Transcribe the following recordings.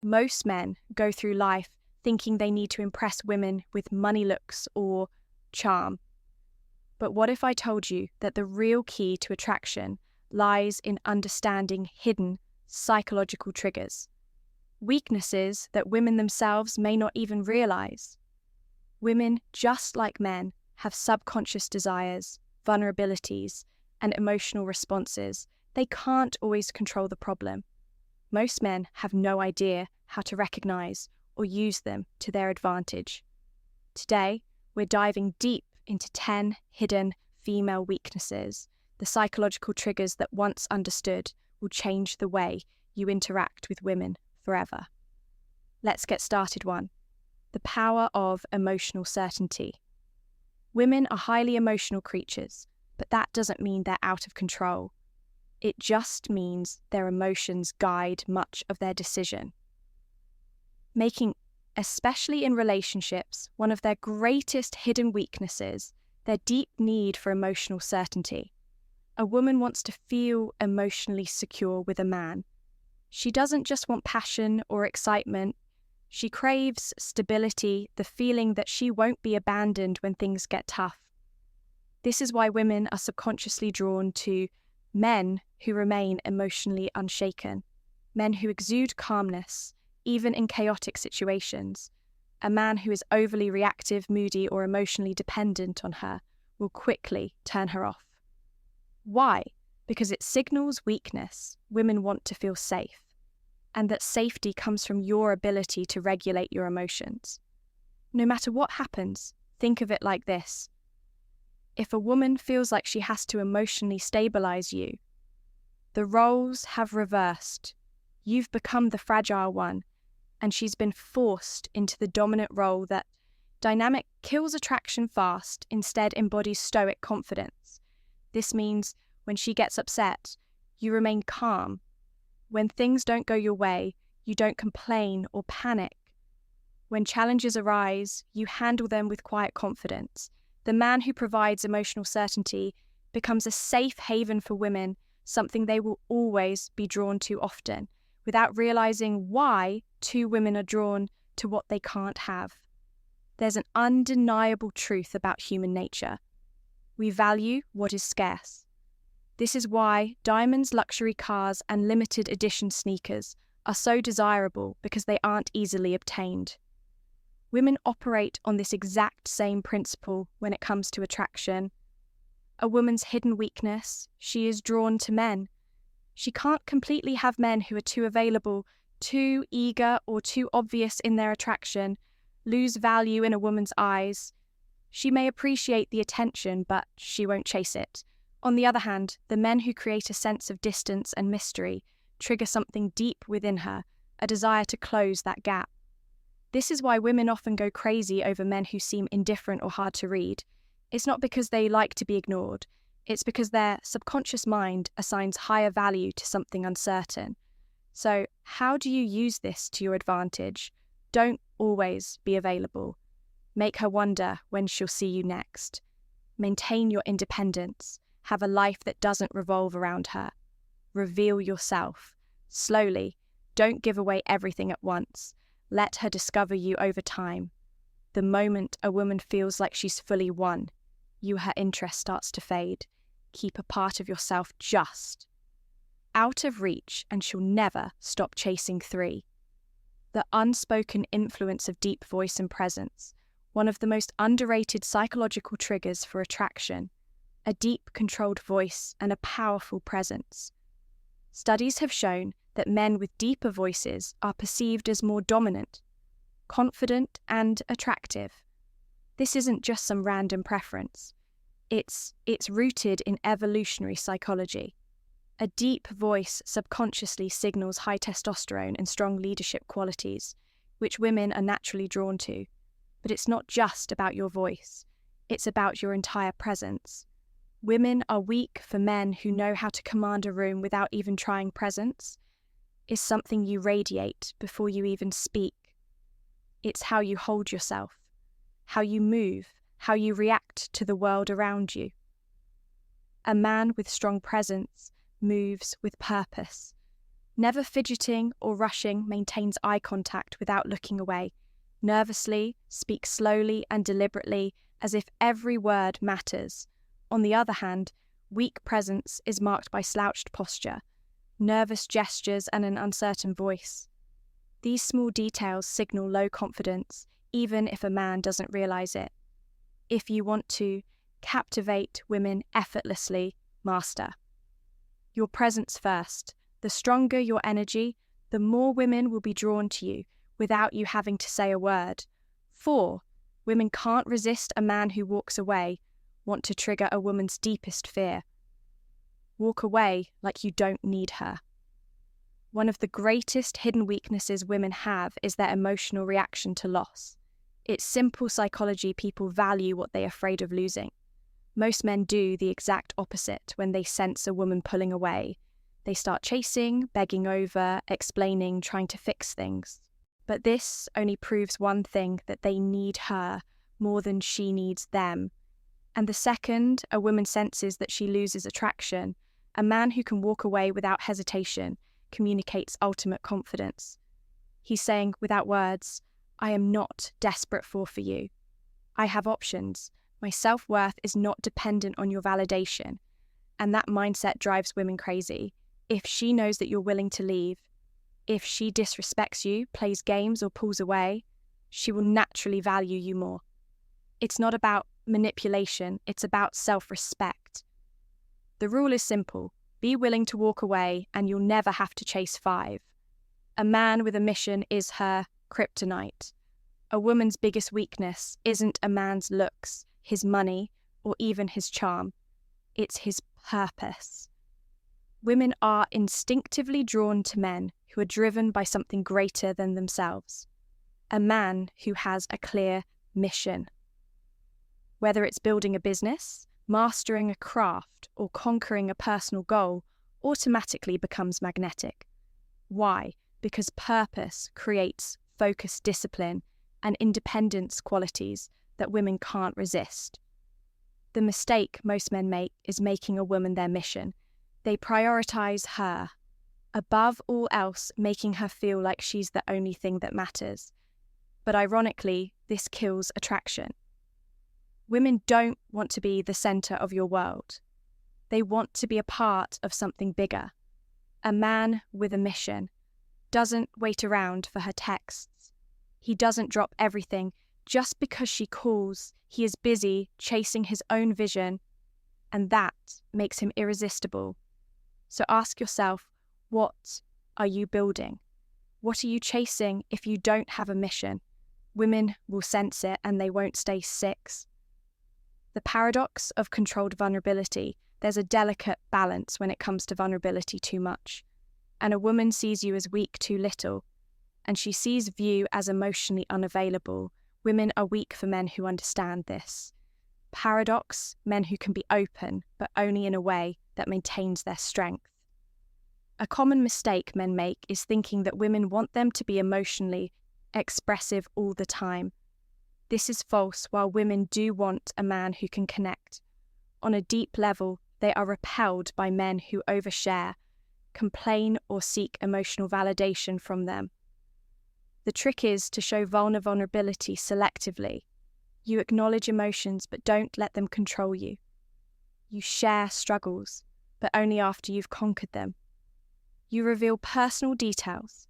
Most men go through life thinking they need to impress women with money looks or charm. But what if I told you that the real key to attraction lies in understanding hidden psychological triggers, weaknesses that women themselves may not even realize? Women, just like men, have subconscious desires, vulnerabilities, and emotional responses. They can't always control the problem. Most men have no idea how to recognize or use them to their advantage. Today, we're diving deep into 10 hidden female weaknesses, the psychological triggers that, once understood, will change the way you interact with women forever. Let's get started. 1. The power of emotional certainty. Women are highly emotional creatures, but that doesn't mean they're out of control. It just means their emotions guide much of their decision, making, especially in relationships, one of their greatest hidden weaknesses their deep need for emotional certainty. A woman wants to feel emotionally secure with a man. She doesn't just want passion or excitement. She craves stability, the feeling that she won't be abandoned when things get tough. This is why women are subconsciously drawn to men who remain emotionally unshaken, men who exude calmness, even in chaotic situations. A man who is overly reactive, moody, or emotionally dependent on her will quickly turn her off. Why? Because it signals weakness. Women want to feel safe, and that safety comes from your ability to regulate your emotions. No matter what happens, think of it like this. If a woman feels like she has to emotionally stabilize you, the roles have reversed. You've become the fragile one, and she's been forced into the dominant role. That dynamic kills attraction fast, instead embodies stoic confidence. This means when she gets upset, you remain calm. When things don't go your way, you don't complain or panic. When challenges arise, you handle them with quiet confidence. The man who provides emotional certainty becomes a safe haven for women, something they will always be drawn to often, without realizing why two women are drawn to what they can't have. There's an undeniable truth about human nature. We value what is scarce. This is why diamonds, luxury cars, and limited edition sneakers are so desirable, because they aren't easily obtained. Women operate on this exact same principle when it comes to attraction. A woman's hidden weakness: she is drawn to men. She can't completely have men who are too available, too eager, or too obvious in their attraction, lose value in a woman's eyes. She may appreciate the attention, but she won't chase it. On the other hand, the men who create a sense of distance and mystery trigger something deep within her, a desire to close that gap. This is why women often go crazy over men who seem indifferent or hard to read. It's not because they like to be ignored. It's because their subconscious mind assigns higher value to something uncertain. So, how do you use this to your advantage? Don't always be available. Make her wonder when she'll see you next. Maintain your independence. Have a life that doesn't revolve around her. Reveal yourself. Slowly. Don't give away everything at once. Let her discover you over time. The moment a woman feels like she's fully won, her interest starts to fade. Keep a part of yourself just out of reach, and she'll never stop chasing. 3. The unspoken influence of deep voice and presence. One of the most underrated psychological triggers for attraction. A deep, controlled voice and a powerful presence. Studies have shown that men with deeper voices are perceived as more dominant, confident, and attractive. This isn't just some random preference. It's rooted in evolutionary psychology. A deep voice subconsciously signals high testosterone and strong leadership qualities, which women are naturally drawn to. But it's not just about your voice. It's about your entire presence. Women are weak for men who know how to command a room without even trying. Presence is something you radiate before you even speak. It's how you hold yourself, how you move, how you react to the world around you. A man with strong presence moves with purpose. Never fidgeting or rushing, maintains eye contact without looking away. Nervously, speaks slowly and deliberately, as if every word matters. On the other hand, weak presence is marked by slouched posture, nervous gestures, and an uncertain voice. These small details signal low confidence, even if a man doesn't realize it. If you want to captivate women effortlessly, master your presence first. The stronger your energy, the more women will be drawn to you without you having to say a word. 4. Women can't resist a man who walks away, want to trigger a woman's deepest fear. Walk away like you don't need her. One of the greatest hidden weaknesses women have is their emotional reaction to loss. It's simple psychology. People value what they're afraid of losing. Most men do the exact opposite when they sense a woman pulling away. They start chasing, begging over, explaining, trying to fix things. But this only proves one thing, that they need her more than she needs them. And the second a woman senses that she loses attraction, a man who can walk away without hesitation communicates ultimate confidence. He's saying without words, I am not desperate for you. I have options. My self-worth is not dependent on your validation. And that mindset drives women crazy. If she knows that you're willing to leave, if she disrespects you, plays games, or pulls away, she will naturally value you more. It's not about manipulation, it's about self-respect. The rule is simple. Be willing to walk away and you'll never have to chase 5. A man with a mission is her kryptonite. A woman's biggest weakness isn't a man's looks, his money, or even his charm. It's his purpose. Women are instinctively drawn to men who are driven by something greater than themselves. A man who has a clear mission. Whether it's building a business, mastering a craft, or conquering a personal goal, automatically becomes magnetic. Why? Because purpose creates focus, discipline, and independence qualities that women can't resist. The mistake most men make is making a woman their mission. They prioritize her, above all else, making her feel like she's the only thing that matters. But ironically, this kills attraction. Women don't want to be the center of your world. They want to be a part of something bigger. A man with a mission doesn't wait around for her texts. He doesn't drop everything just because she calls. He is busy chasing his own vision, and that makes him irresistible. So ask yourself, what are you building? What are you chasing if you don't have a mission? Women will sense it and they won't stay 6. The paradox of controlled vulnerability. There's a delicate balance when it comes to vulnerability too much. And a woman sees you as weak too little, and she sees you as emotionally unavailable. Women are weak for men who understand this. Paradox, men who can be open, but only in a way that maintains their strength. A common mistake men make is thinking that women want them to be emotionally expressive all the time. This is false. While women do want a man who can connect, on a deep level, they are repelled by men who overshare, complain, or seek emotional validation from them. The trick is to show vulnerability selectively. You acknowledge emotions, but don't let them control you. You share struggles, but only after you've conquered them. You reveal personal details,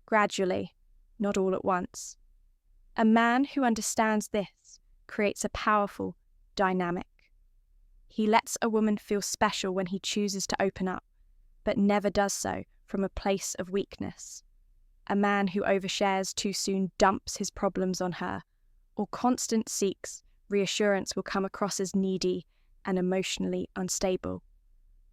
gradually, not all at once. A man who understands this creates a powerful dynamic. He lets a woman feel special when he chooses to open up, but never does so from a place of weakness. A man who overshares too soon dumps his problems on her, or constant seeks reassurance will come across as needy and emotionally unstable.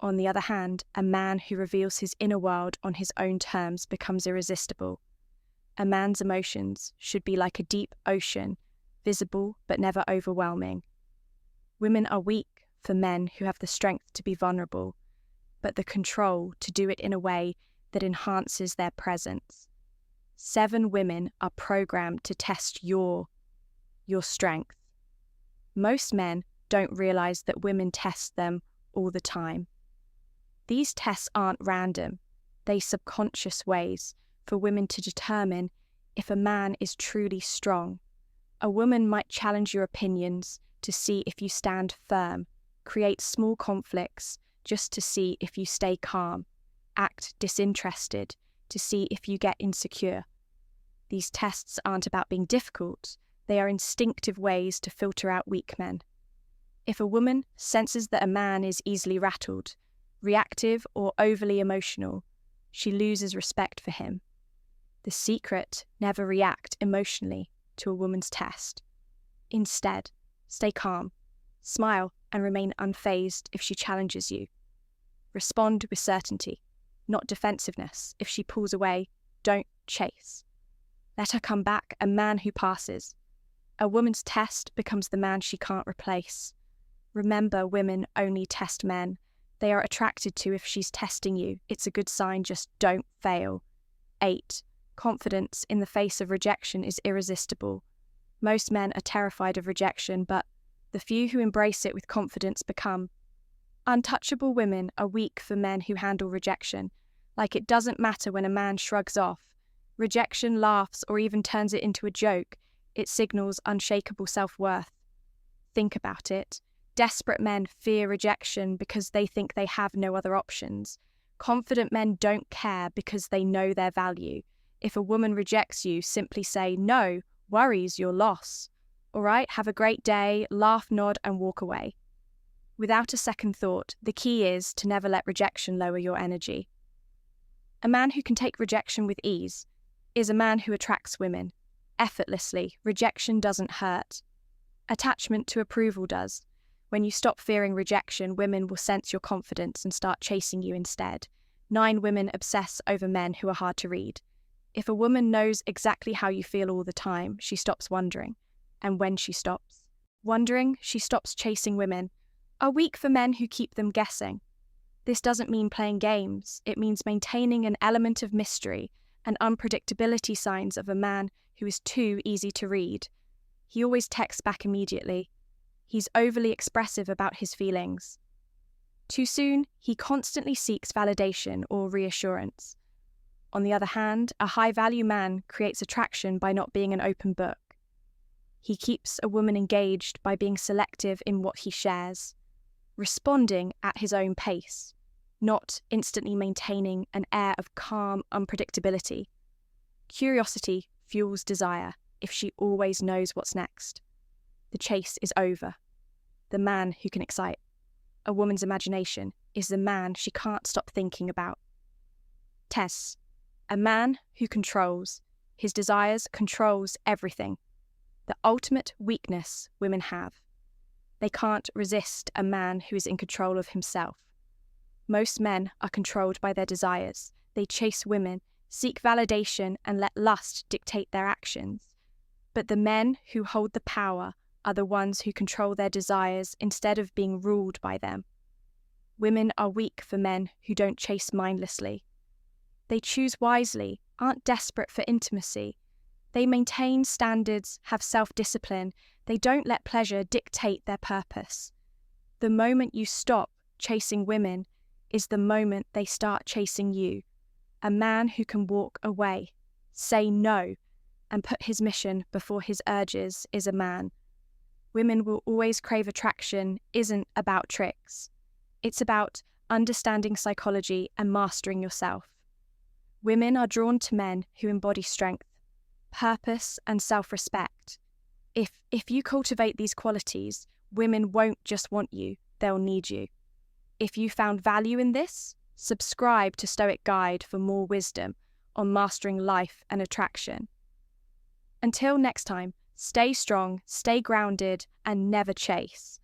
On the other hand, a man who reveals his inner world on his own terms becomes irresistible. A man's emotions should be like a deep ocean, visible but never overwhelming. Women are weak for men who have the strength to be vulnerable, but the control to do it in a way that enhances their presence. 7 women are programmed to test your strength. Most men don't realize that women test them all the time. These tests aren't random. they subconscious ways for women to determine if a man is truly strong. A woman might challenge your opinions to see if you stand firm, create small conflicts just to see if you stay calm, act disinterested to see if you get insecure. These tests aren't about being difficult, they are instinctive ways to filter out weak men. If a woman senses that a man is easily rattled, reactive, or overly emotional, she loses respect for him. The secret: never react emotionally to a woman's test. Instead, stay calm, smile, and remain unfazed if she challenges you. Respond with certainty, not defensiveness. If she pulls away, don't chase. Let her come back, a man who passes. A woman's test becomes the man she can't replace. Remember, women only test men. They are attracted to if she's testing you. It's a good sign, just don't fail. 8. Confidence in the face of rejection is irresistible. Most men are terrified of rejection, but the few who embrace it with confidence become untouchable. Women are weak for men who handle rejection. Like, it doesn't matter when a man shrugs off, rejection, laughs, or even turns it into a joke. It signals unshakable self-worth. Think about it. Desperate men fear rejection because they think they have no other options. Confident men don't care because they know their value. If a woman rejects you, simply say, "No, worries, your loss. All right, have a great day," laugh, nod, and walk away. Without a second thought, the key is to never let rejection lower your energy. A man who can take rejection with ease is a man who attracts women effortlessly. Rejection doesn't hurt. Attachment to approval does. When you stop fearing rejection, women will sense your confidence and start chasing you instead. 9 women obsess over men who are hard to read. If a woman knows exactly how you feel all the time, she stops wondering. And when she stops wondering, she stops chasing. Women are weak for men who keep them guessing. This doesn't mean playing games. It means maintaining an element of mystery and unpredictability, signs of a man who is too easy to read. He always texts back immediately. He's overly expressive about his feelings. Too soon, he constantly seeks validation or reassurance. On the other hand, a high-value man creates attraction by not being an open book. He keeps a woman engaged by being selective in what he shares, responding at his own pace, not instantly maintaining an air of calm unpredictability. Curiosity fuels desire if she always knows what's next. The chase is over. The man who can excite a woman's imagination is the man she can't stop thinking about. Tess, a man who controls his desires, controls everything. The ultimate weakness women have. They can't resist a man who is in control of himself. Most men are controlled by their desires. They chase women, seek validation, and let lust dictate their actions. But the men who hold the power are the ones who control their desires instead of being ruled by them. Women are weak for men who don't chase mindlessly. They choose wisely, aren't desperate for intimacy. They maintain standards, have self-discipline. They don't let pleasure dictate their purpose. The moment you stop chasing women is the moment they start chasing you. A man who can walk away, say no, and put his mission before his urges is a man. Women will always crave attraction isn't about tricks. It's about understanding psychology and mastering yourself. Women are drawn to men who embody strength, purpose, and self-respect. If you cultivate these qualities, women won't just want you, they'll need you. If you found value in this, subscribe to Stoic Guide for more wisdom on mastering life and attraction. Until next time, stay strong, stay grounded, and never chase.